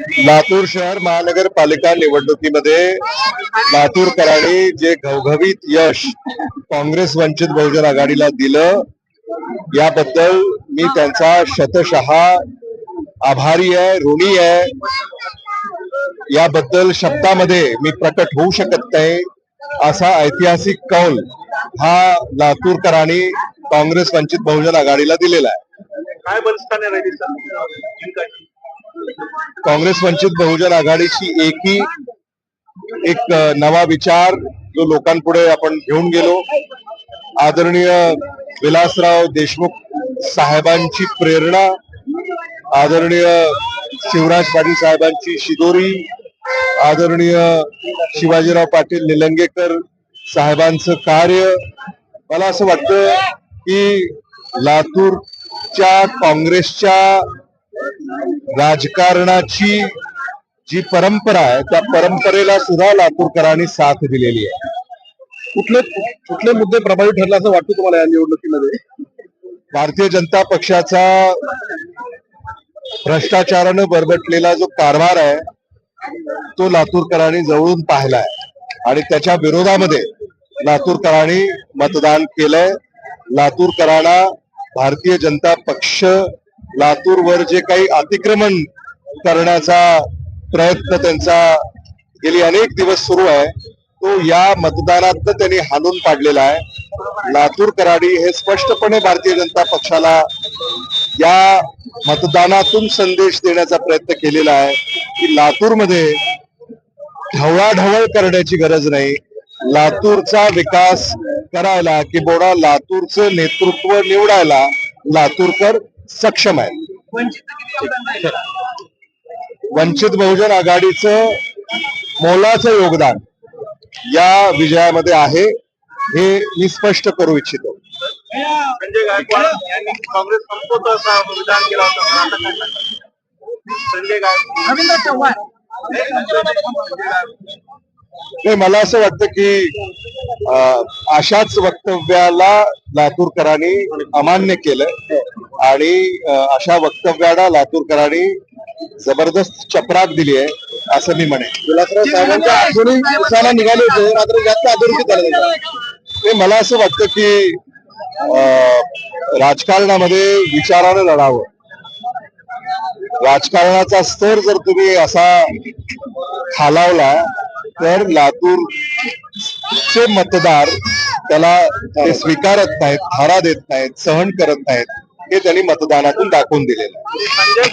लातूर शहर महानगरपालिका निवडणुकीमध्ये लातूरकरांनी जे घवघवीत यश काँग्रेस वंचित बहुजन आघाडीला दिलं, याबद्दल मी त्यांचा शतशः आभारी आहे, ऋणी आहे. याबद्दल शब्दामध्ये मी प्रकट होऊ शकत नाही. असा ऐतिहासिक कौल हा लातूरकरांनी काँग्रेस वंचित बहुजन आघाडीला दिलेला आहे. काय बलस्थान राहिली काँग्रेस वंचित बहुजन आघाडीची एक नवा विचार जो लोकांपुढे आपण घेऊन गेलो. आदरणीय विलासराव देशमुख साहेबांची प्रेरणा, आदरणीय शिवराज पाटील साहेबांची शिदोरी, आदरणीय शिवाजीराव पाटील निलंगेकर साहेबांचं कार्य. मला असं वाटतं की लातूरच्या काँग्रेसच्या राजकारणाची जी परंपरा आहे त्या परंपरेला सुद्धा लातूरकरांनी साथ दिलेली आहे. कुठले मुद्दे प्रभावी ठरले असं वाटतं तुम्हाला या निवडणुकीमध्ये? भारतीय जनता पक्षाचा भ्रष्टाचारानं बरबटलेला जो कारभार आहे तो लातूरकरांनी जवळून पाहिलाय आणि त्याच्या विरोधामध्ये लातूरकरांनी मतदान केलंय. लातूरकरांना भारतीय जनता पक्ष लातूरवर जे काही अतिक्रमण करण्याचा प्रयत्न त्यांचा गेली अनेक दिवस सुरू आहे तो या मतदानात त्यांनी हाणून पाडलेला आहे. लातूरकरांनी हे स्पष्टपणे भारतीय जनता पक्षाला या मतदानातून संदेश देण्याचा प्रयत्न केलेला आहे की लातूरमध्ये ढवळाढवळ करण्याची गरज नाही. लातूरचा विकास करायला किंवा लातूरचं नेतृत्व निवडायला लातूरकर सक्षम आहे. वंचित बहुजन आघाडीचं मोलाचं योगदान या विजयामध्ये आहे हे मी स्पष्ट करू इच्छितो. संजय गायकवाड यांनी काँग्रेस संपवतो असा विधान केला होता. संजय गायकवाड, रवींद्र चव्हाण, नाही, मला असं वाटतं की अशाच वक्तव्याला लातूरकरांनी अमान्य केलं आणि अशा वक्तव्याला लातूरकरांनी जबरदस्त चपराक दिली आहे असं मी म्हणेन. विलासराव साहेबांच्या आठवणी दिवसाला निघाले होते, मात्र जास्त अधोरेखित झाले. मला असं वाटतं की राजकारणामध्ये विचारानं लढावं. राजकारणाचा स्तर जर तुम्ही असा खालावला तर लातूरचे मतदार त्याला ते स्वीकारत नाहीत, धारा देत नाहीत, सहन करत नाहीत. हे त्यांनी मतदानातून दाखवून दिलेलं आहे. संजय